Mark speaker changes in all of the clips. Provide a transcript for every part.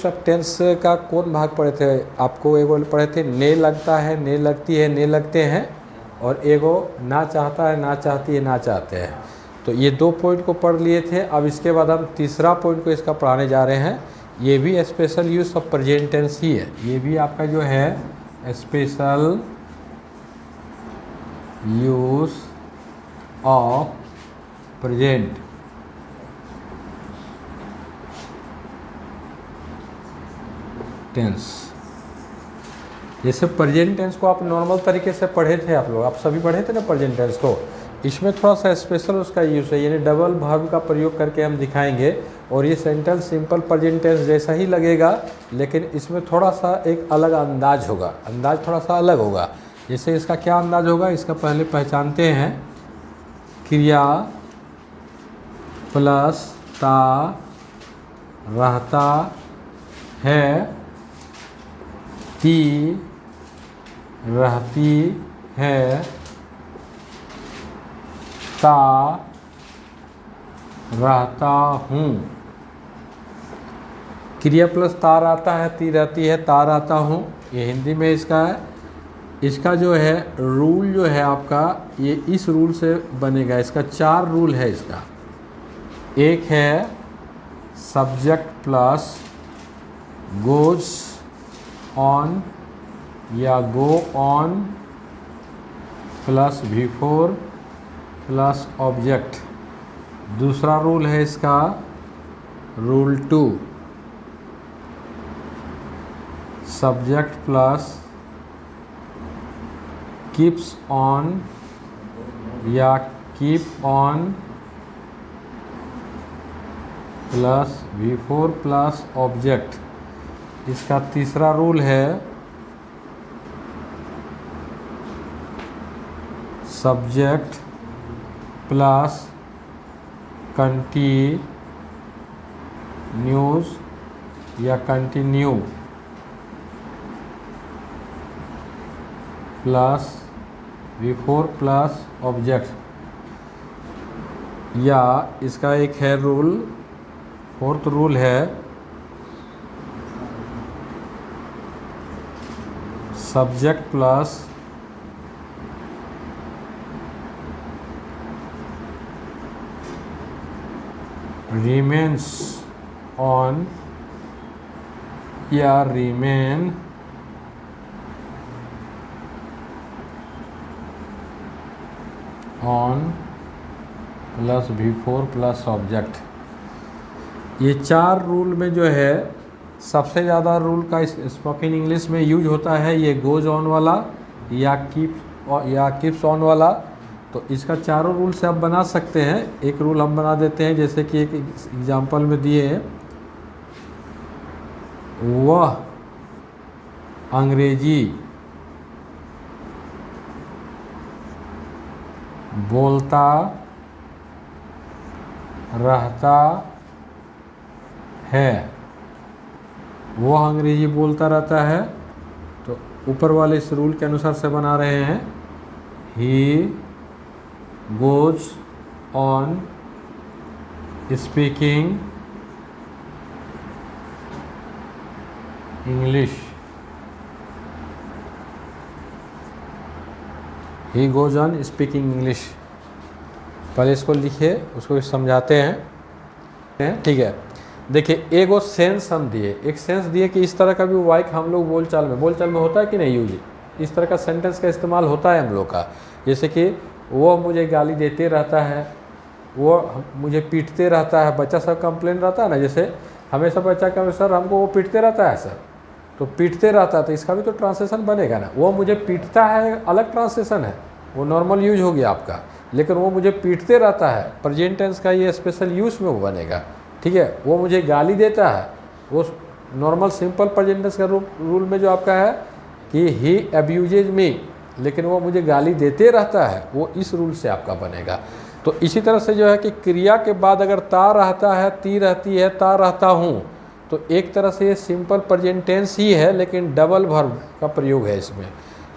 Speaker 1: Use of tense का कौन भाग पढ़े थे? आपको एगो पढ़े थे ने लगता है, ने लगती है, ने लगते हैं, और एगो ना चाहता है, ना चाहती है, ना चाहते हैं। तो ये 2 पॉइंट को पढ़ लिए थे। अब इसके बाद हम तीसरा पॉइंट को इसका पढ़ाने जा रहे हैं। ये भी special use of present tense ही है। ये भी आपका जो है special use of present tense. जैसे प्रेजेंट टेंस को आप नॉर्मल तरीके से पढ़े थे, आप लोग, आप सभी पढ़े थे ना प्रेजेंट टेंस को। इसमें थोड़ा सा स्पेशल उसका यूज़ है, यानी डबल वर्ब का प्रयोग करके हम दिखाएंगे। और ये सेंटेंस सिंपल प्रेजेंट टेंस जैसा ही लगेगा, लेकिन इसमें थोड़ा सा एक अलग अंदाज होगा, अंदाज थोड़ा सा अलग होगा। जैसे इसका क्या अंदाज होगा, इसका पहले पहचानते हैं। क्रिया प्लस ता रहता है, ती रहती है, ता रहता हूँ। क्रिया प्लस ता रहता है, ती रहती है, ता रहता हूँ, ये हिंदी में इसका है। इसका जो है रूल जो है आपका, ये इस रूल से बनेगा। इसका 4 रूल है इसका। एक है सब्जेक्ट प्लस गोज ऑन या go on plus before plus object. दूसरा रूल है इसका rule 2, subject plus keeps on या keep on plus before plus object. इसका तीसरा रूल है सब्जेक्ट प्लस कंटिन्यूज या continue plus before plus object. या इसका एक है रूल, 4th रूल है सब्जेक्ट प्लस रिमेन्स ऑन या remain on plus before plus object. ये 4 रूल में जो है सबसे ज़्यादा रूल का स्पोकन इंग्लिश में यूज होता है ये गोज ऑन वाला या कीप्स ऑन वाला। तो इसका चारों रूल से आप बना सकते हैं। एक रूल हम बना देते हैं, जैसे कि एक एग्जांपल में दिए हैं, वह अंग्रेजी बोलता रहता है। वह अंग्रेजी बोलता रहता है, तो ऊपर वाले इस रूल के अनुसार से बना रहे हैं, ही goes on speaking English. He goes on speaking English. पहले इसको लिखिए, उसको समझाते हैं। ठीक है, देखिए एगो सेंस हम दिए, एक सेंस दिए कि इस तरह का भी वाइक हम लोग बोलचाल में होता है कि नहीं यूज, इस तरह का सेंटेंस का इस्तेमाल होता है हम लोग का। जैसे कि वो मुझे गाली देते रहता है, वो मुझे पीटते रहता है। बच्चा सब कंप्लेन रहता है ना, जैसे हमेशा बच्चा का सर हमको वो पीटते रहता है सर, तो पीटते रहता है, तो इसका भी तो ट्रांसलेशन बनेगा ना। वो मुझे पीटता है अलग ट्रांसलेशन है, वो नॉर्मल यूज हो गया आपका, लेकिन वो मुझे पीटते रहता है प्रेजेंट टेंस का ये स्पेशल यूज में वो बनेगा। ठीक है, वो मुझे गाली देता है, वो नॉर्मल सिंपल प्रेजेंट टेंस का रूल में जो आपका है कि ही अब्यूजेज मी, लेकिन वो मुझे गाली देते रहता है, वो इस रूल से आपका बनेगा। तो इसी तरह से जो है कि क्रिया के बाद अगर ता रहता है, ती रहती है, ता रहता हूँ, तो एक तरह से ये सिंपल प्रेजेंट टेंस ही है, लेकिन डबल वर्ब का प्रयोग है इसमें।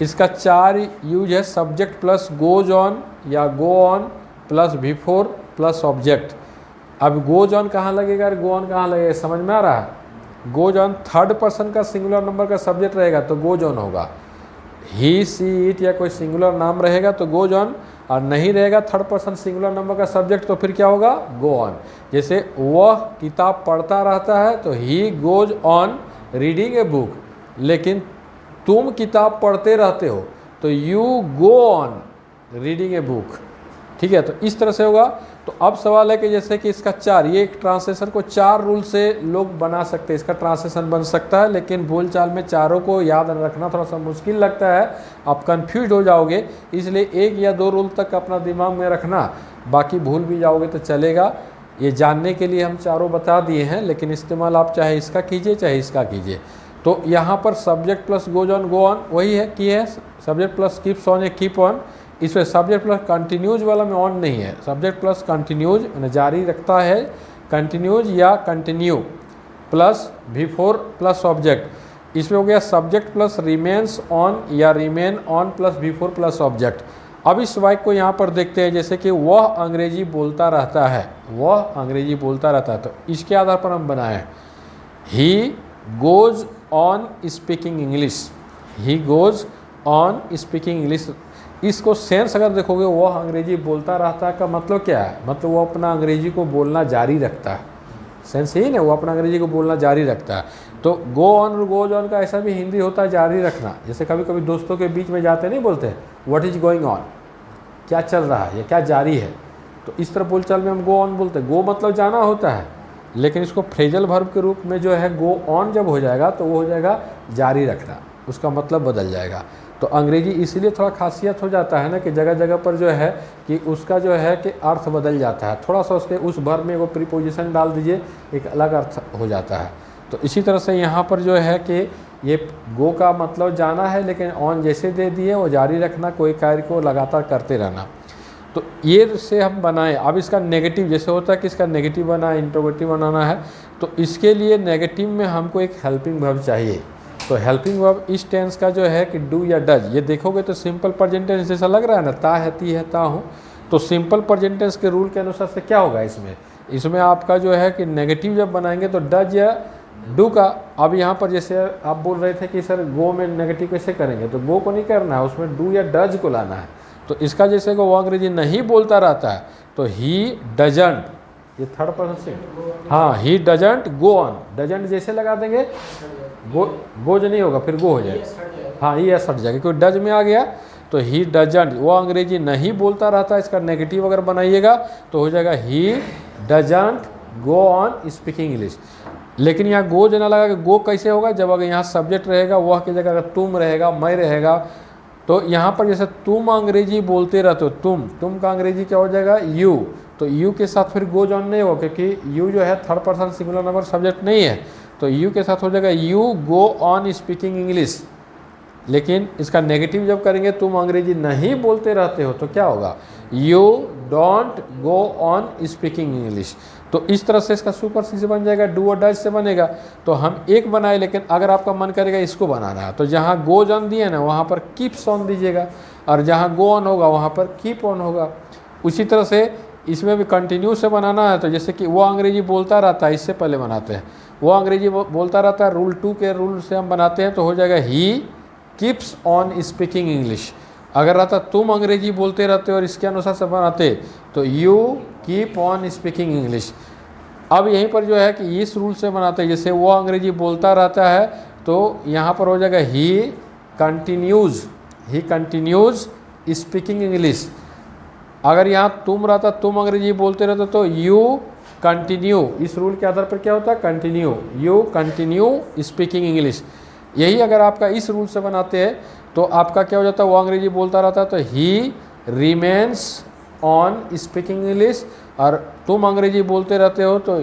Speaker 1: इसका 4 यूज है, सब्जेक्ट प्लस गोज ऑन या go on plus before plus object. अब गोज ऑन कहाँ लगेगा और गो ऑन कहाँ लगेगा, समझ में आ रहा है? गोज ऑन थर्ड पर्सन का सिंगुलर नंबर का सब्जेक्ट रहेगा तो गोज ऑन होगा। ही सी इट या कोई सिंगुलर नाम रहेगा तो गोज ऑन, और नहीं रहेगा थर्ड पर्सन सिंगुलर नंबर का सब्जेक्ट तो फिर क्या होगा, गो ऑन। जैसे वह किताब पढ़ता रहता है तो he goes on reading a book, लेकिन तुम किताब पढ़ते रहते हो तो you go on reading a book. ठीक है, तो इस तरह से होगा। तो अब सवाल है कि जैसे कि इसका चार, ये एक ट्रांसलेशन को 4 रूल से लोग बना सकते हैं, इसका ट्रांसलेशन बन सकता है, लेकिन बोलचाल में चारों को याद रखना थोड़ा सा मुश्किल लगता है, आप कंफ्यूज हो जाओगे। इसलिए 1 या 2 रूल तक अपना दिमाग में रखना, बाकी भूल भी जाओगे तो चलेगा। ये जानने के लिए हम चारों बता दिए हैं, लेकिन इस्तेमाल आप चाहे इसका कीजिए चाहे इसका कीजिए। तो यहाँ पर subject plus goes on go on वही है कि है, सब्जेक्ट प्लस कीप्स ऑन या कीप ऑन। इसमें सब्जेक्ट प्लस कंटिन्यूज वाला में ऑन नहीं है, सब्जेक्ट प्लस कंटिन्यूज जारी रखता है, कंटिन्यूज या continue plus before plus object. इसमें हो गया सब्जेक्ट प्लस रिमेन्स ऑन या remain on plus before plus object. अब इस वाक्य को यहाँ पर देखते हैं, जैसे कि वह अंग्रेजी बोलता रहता है, वह अंग्रेजी बोलता रहता है, तो इसके आधार पर हम बनाए he goes on speaking English, he goes on speaking English. इसको सेंस अगर देखोगे, वह अंग्रेजी बोलता रहता है का मतलब क्या है, मतलब वो अपना अंग्रेजी को बोलना जारी रखता है। सेंस यही ना, वो अपना अंग्रेजी को बोलना जारी रखता है। तो गो ऑन और गोज ऑन का ऐसा भी हिंदी होता है जारी रखना। जैसे कभी कभी दोस्तों के बीच में जाते नहीं बोलते व्हाट इज गोइंग ऑन, क्या चल रहा है या क्या जारी है, तो इस तरह बोलचाल में हम गो ऑन बोलते हैं। गो मतलब जाना होता है, लेकिन इसको फ्रेजल वर्ब के रूप में जो है गो ऑन जब हो जाएगा तो वो हो जाएगा जारी रखना, उसका मतलब बदल जाएगा। तो अंग्रेजी इसीलिए थोड़ा खासियत हो जाता है ना कि जगह जगह पर जो है कि उसका जो है कि अर्थ बदल जाता है, थोड़ा सा उसके उस वर्ब में वो प्रीपोजिशन डाल दीजिए, एक अलग अर्थ हो जाता है। तो इसी तरह से यहाँ पर जो है कि ये गो का मतलब जाना है, लेकिन ऑन जैसे दे दिए वो जारी रखना, कोई कार्य को लगातार करते रहना। तो ये से हम बनाएं। अब इसका नेगेटिव जैसे होता है कि इसका नेगेटिव बना इंट्रोगेटिव बनाना है, तो इसके लिए नेगेटिव में हमको एक हेल्पिंग वर्ब चाहिए। तो हेल्पिंग वर्ब इस टेंस का जो है कि डू या डज, ये देखोगे तो सिंपल प्रेजेंट टेंस जैसा लग रहा है ना, ता है ती है ता हूँ। तो सिंपल प्रेजेंट टेंस के रूल के अनुसार से क्या होगा, इसमें आपका जो है कि नेगेटिव जब बनाएंगे तो डज या डू का। अब यहाँ पर जैसे आप बोल रहे थे कि सर गो में नेगेटिव कैसे करेंगे, तो गो को नहीं करना है, उसमें डू या डज को लाना है। तो इसका जैसे कि वो अंग्रेजी नहीं बोलता रहता है तो ही डजंट, ये थर्ड पर्सन से, हाँ he doesn't go on, doesn't जैसे लगा देंगे गोज नहीं होगा, फिर गो हो जाएगा, हाँ ये हट जाएगा क्योंकि डज में आ गया। तो ही डजंट, वो अंग्रेजी नहीं बोलता रहता, इसका नेगेटिव अगर बनाइएगा तो हो जाएगा he doesn't go on speaking English. लेकिन यहाँ गोज ना लगा कि गो कैसे होगा, जब अगर यहाँ सब्जेक्ट रहेगा वह की जगह अगर तुम रहेगा, मैं रहेगा, तो यहाँ पर जैसे तुम अंग्रेजी बोलते रहते हो, तुम का अंग्रेजी क्या हो जाएगा यू, तो यू के साथ फिर गोज ऑन नहीं होगा क्योंकि यू जो है third person singular number subject नहीं है, तो यू के साथ हो जाएगा you go on speaking English. लेकिन इसका नेगेटिव जब करेंगे तुम अंग्रेजी नहीं बोलते रहते हो तो क्या होगा, you don't go on speaking English. तो इस तरह से इसका सुपर सी से बन जाएगा, डू और डज से बनेगा। तो हम एक बनाए, लेकिन अगर आपका मन करेगा इसको बनाना है तो जहाँ गोज ऑन दिए ना वहाँ पर कीप्स ऑन दीजिएगा, और जहाँ गो ऑन होगा वहाँ पर कीप ऑन होगा। उसी तरह से इसमें भी कंटिन्यू से बनाना है, तो जैसे कि वो अंग्रेजी बोलता रहता है, इससे पहले बनाते हैं वो अंग्रेजी बोलता रहता है, रूल 2 के रूल से हम बनाते हैं तो हो जाएगा he keeps on speaking English. अगर रहता तुम अंग्रेजी बोलते रहते और इसके अनुसार से बनाते तो you keep on speaking English. अब यहीं पर जो है कि इस रूल से बनाते हैं, जैसे वो अंग्रेजी बोलता रहता है तो यहाँ पर हो जाएगा ही कंटिन्यूज स्पीकिंग इंग्लिश। अगर यहाँ तुम रहता, तुम अंग्रेजी बोलते रहते तो यू कंटिन्यू, इस रूल के आधार पर क्या होता है continue, you continue speaking English. यही अगर आपका इस रूल से बनाते हैं तो आपका क्या हो जाता है, वो अंग्रेजी बोलता रहता है तो ही रिमेन्स ऑन स्पीकिंग इंग्लिश, और तुम अंग्रेजी बोलते रहते हो तो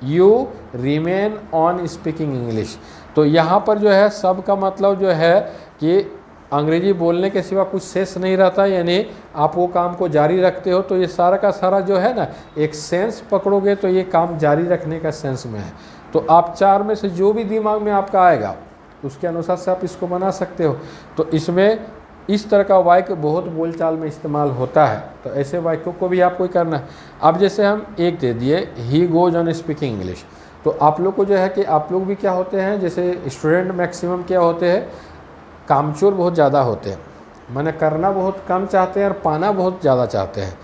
Speaker 1: you remain on speaking English. तो यहाँ पर जो है सब का मतलब जो है कि अंग्रेजी बोलने के सिवा कुछ शेष नहीं रहता, यानी आप वो काम को जारी रखते हो। तो ये सारा का सारा जो है ना, एक सेंस पकड़ोगे तो ये काम जारी रखने का सेंस में है। तो आप 4 में से जो भी दिमाग में आपका आएगा उसके अनुसार से आप इसको बना सकते हो। तो इसमें इस तरह का वाक्य बहुत बोलचाल में इस्तेमाल होता है, तो ऐसे वाक्यों को भी आपको करना है। अब जैसे हम एक दे दिए he goes on speaking English, तो आप लोग को जो है कि आप लोग भी क्या होते हैं, जैसे स्टूडेंट मैक्सिमम क्या होते हैं, कामचोर बहुत ज़्यादा होते हैं, माने करना बहुत कम चाहते हैं और पाना बहुत ज़्यादा चाहते हैं।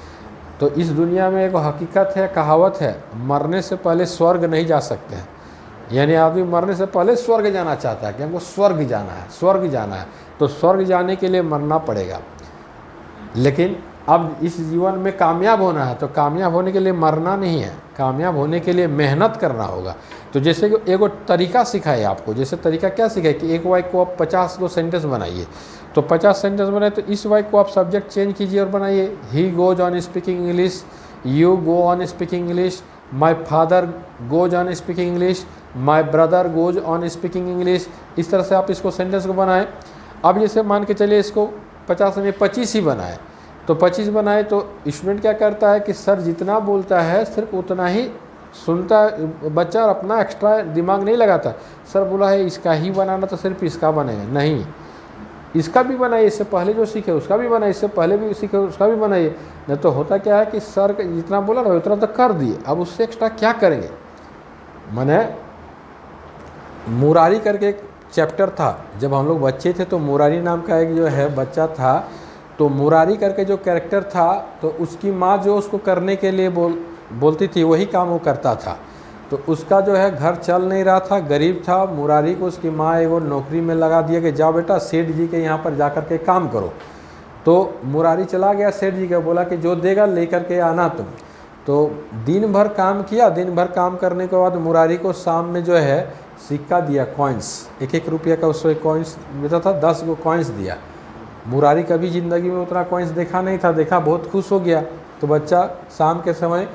Speaker 1: तो इस दुनिया में एक हकीकत है, कहावत है, मरने से पहले स्वर्ग नहीं जा सकते हैं। यानी आदमी मरने से पहले स्वर्ग जाना चाहता है कि हमको स्वर्ग जाना है, स्वर्ग जाना है, तो स्वर्ग जाने के लिए मरना पड़ेगा। लेकिन अब इस जीवन में कामयाब होना है तो कामयाब होने के लिए मरना नहीं है, कामयाब होने के लिए मेहनत करना होगा। तो जैसे कि एगो तरीका सिखाए आपको, जैसे तरीका क्या सिखाए कि एक वाक्य को आप 50 को सेंटेंस बनाइए, तो 50 सेंटेंस बनाए तो इस वाक्य को आप सब्जेक्ट चेंज कीजिए और बनाइए, he goes on speaking English, you go on speaking English, my father goes on speaking English, my brother goes on speaking English. इस तरह से आप इसको सेंटेंस को बनाएं। अब जैसे मान के चलिए इसको 50 में 25 ही बनाए, तो 25 बनाए तो स्टूडेंट क्या करता है कि सर जितना बोलता है सिर्फ उतना ही सुनता है बच्चा, और अपना एक्स्ट्रा दिमाग नहीं लगाता। सर बोला है इसका ही बनाना तो सिर्फ इसका बनेगा, नहीं, इसका भी बनाइए, इससे पहले जो सीखे उसका भी बनाइए, इससे पहले भी सीखे उसका भी बनाइए। नहीं तो होता क्या है कि सर जितना बोला ना उतना तो कर दिए, अब उससे एक्स्ट्रा क्या करेंगे। मैंने मुरारी करके एक चैप्टर था, जब हम लोग बच्चे थे तो मुरारी नाम का एक जो है बच्चा था, तो मुरारी करके जो कैरेक्टर था, तो उसकी माँ जो उसको करने के लिए बोलती थी वही काम वो करता था। तो उसका जो है घर चल नहीं रहा था, गरीब था। मुरारी को उसकी माँ एगो नौकरी में लगा दिया कि जाओ बेटा सेठ जी के यहाँ पर जा कर के काम करो। तो मुरारी चला गया सेठ जी का, बोला कि जो देगा ले करके आना तुम। तो दिन भर काम किया, दिन भर काम करने के बाद मुरारी को शाम में जो है सिक्का दिया, कॉइन्स, 1-1 रुपये का उसको कॉइन्स मिलता था, 10 गो कॉइन्स दिया। मुरारी कभी ज़िंदगी में उतना कॉइन्स देखा नहीं था, देखा बहुत खुश हो गया। तो बच्चा शाम के समय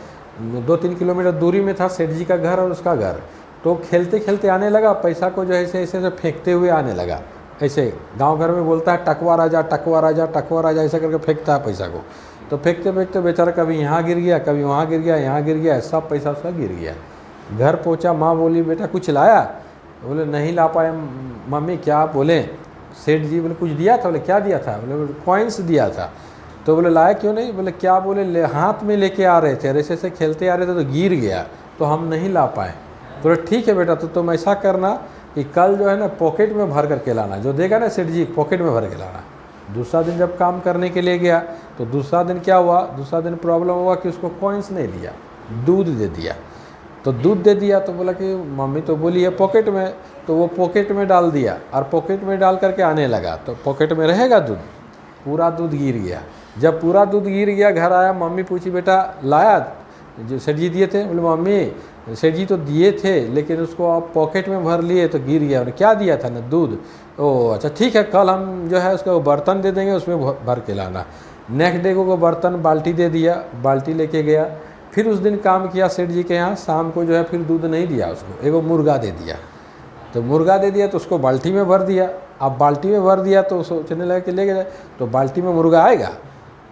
Speaker 1: 2-3 किलोमीटर दूरी में था सेठ जी का घर और उसका घर, तो खेलते खेलते आने लगा, पैसा को जो है ऐसे ऐसे फेंकते हुए आने लगा। ऐसे गांव घर में बोलता है टकवा राजा टकवा राजा टकवा राजा, ऐसा करके फेंकता है पैसा को। तो फेंकते फेंकते बेचारा कभी यहाँ गिर गया, कभी वहाँ गिर गया, यहाँ गिर गया, सब पैसा उसका गिर गया। घर पहुँचा, माँ बोली बेटा कुछ लाया? बोले नहीं ला पाए मम्मी। क्या बोले? सेठ जी बोले कुछ दिया था? बोले क्या दिया था? बोले कॉइन्स दिया था। तो बोले लाया क्यों नहीं? बोले क्या? बोले हाथ में लेके आ रहे थे, ऐसे ऐसे खेलते आ रहे थे तो गिर गया, तो हम नहीं ला पाए। बोले ठीक है बेटा, तो तुम ऐसा करना कि कल जो है ना पॉकेट में भर करके लाना, जो देगा ना सेठ जी पॉकेट में भर के लाना। दूसरा दिन जब काम करने के लिए गया तो दूसरा दिन क्या हुआ, दूसरा दिन प्रॉब्लम हुआ कि उसको कॉइन्स नहीं दिया, दूध दे दिया। तो दूध दे दिया तो बोला कि मम्मी तो बोली है पॉकेट में, तो वो पॉकेट में डाल दिया और पॉकेट में डाल करके आने लगा, तो पॉकेट में रहेगा दूध, पूरा दूध गिर गया। जब पूरा दूध गिर गया, घर आया, मम्मी पूछी बेटा लाया? जो सेठ जी दिए थे? बोले मम्मी सेठ जी तो दिए थे लेकिन उसको आप पॉकेट में भर लिए तो गिर गया। उन्हें क्या दिया था? ना दूध। ओह अच्छा ठीक है, कल हम जो है उसको बर्तन दे देंगे, उसमें भर के लाना। नेक्स्ट डे को बर्तन बाल्टी दे दिया, बाल्टी लेके गया। फिर उस दिन काम किया सेठ जी के यहाँ, शाम को जो है फिर दूध नहीं दिया उसको, एगो मुर्गा दे दिया। तो मुर्गा दे दिया तो उसको बाल्टी में भर दिया। अब बाल्टी में भर दिया तो सोचने लगा कि ले गया, तो बाल्टी में मुर्गा आएगा,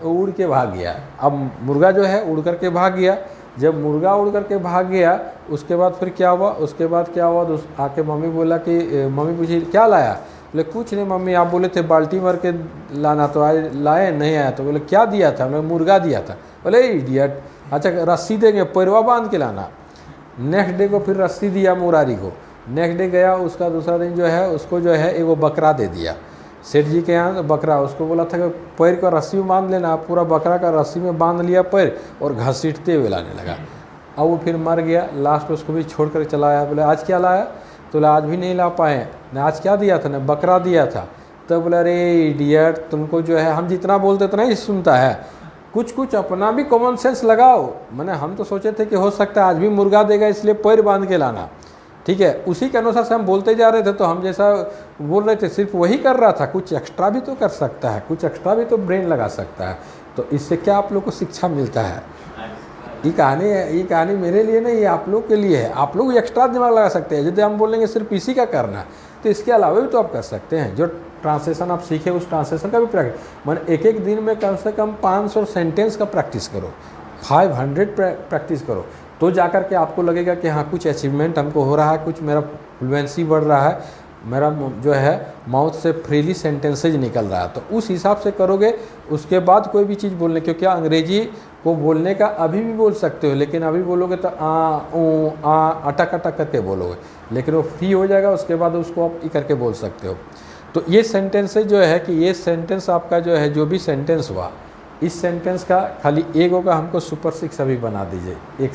Speaker 1: तो उड़ के भाग गया। अब मुर्गा जो है उड़ करके भाग गया। जब मुर्गा उड़ करके भाग गया उसके बाद फिर क्या हुआ, उसके बाद क्या हुआ, तो आके मम्मी बोला कि मम्मी पूछी क्या लाया? बोले कुछ नहीं मम्मी, आप बोले थे बाल्टी भर के लाना, तो आज लाए नहीं आया। तो बोले क्या दिया था? बोले मुर्गा दिया था। बोले इडियट, अच्छा रस्सी देंगे, पैरवा बांध के लाना। नेक्स्ट डे को फिर रस्सी दिया मुरारी को। नेक्स्ट डे गया, उसका दूसरा दिन जो है उसको जो है एगो बकरा दे दिया सेठ जी के यहाँ। बकरा उसको बोला था कि पैर को रस्सी में बांध लेना, पूरा बकरा का रस्सी में बांध लिया पैर और घसीटते हुए लाने लगा। अब वो फिर मर गया, लास्ट में उसको भी छोड़ कर चला आया। बोले आज क्या लाया? तो बोला आज भी नहीं ला पाए ना, आज क्या दिया था? ना बकरा दिया था। तो बोला अरे इडियट, तुमको जो है हम जितना बोलते उतना ही सुनता है, कुछ कुछ अपना भी कॉमन सेंस लगाओ। मैंने हम तो सोचे थे कि हो सकता है आज भी मुर्गा देगा इसलिए पैर बांध के लाना, ठीक है, उसी के अनुसार से हम बोलते जा रहे थे। तो हम जैसा बोल रहे थे सिर्फ वही कर रहा था, कुछ एक्स्ट्रा भी तो कर सकता है, कुछ एक्स्ट्रा भी तो ब्रेन लगा सकता है। तो इससे क्या आप लोग को शिक्षा मिलता है? ये कहानी मेरे लिए नहीं, ये आप लोग के लिए है। आप लोग एक्स्ट्रा दिमाग लगा सकते हैं। यदि हम बोलेंगे सिर्फ इसी का करना, तो इसके अलावा भी तो आप कर सकते हैं। जो ट्रांसलेशन आप सीखे उस ट्रांसलेशन का भी प्रैक्टिस, मैंने एक दिन में कम से कम 500 सेंटेंस का प्रैक्टिस करो, 500 प्रैक्टिस करो, तो जाकर के आपको लगेगा कि हाँ कुछ अचीवमेंट हमको हो रहा है, कुछ मेरा फ्लुएंसी बढ़ रहा है। मेरा जो है माउथ से फ्रीली सेंटेंसेज निकल रहा है, तो उस हिसाब से करोगे। उसके बाद कोई भी चीज़ बोलने, क्योंकि अंग्रेजी को बोलने का अभी भी बोल सकते हो, लेकिन अभी बोलोगे तो आ ऊ आ अटक अटक करके बोलोगे, लेकिन वो फ्री हो जाएगा, उसके बाद उसको आप ई करके बोल सकते हो। तो ये सेंटेंसेज जो है कि ये सेंटेंस आपका जो है, जो भी सेंटेंस हुआ, इस सेंटेंस का खाली एक होगा, हमको सुपर 6 अभी बना दीजिए। एक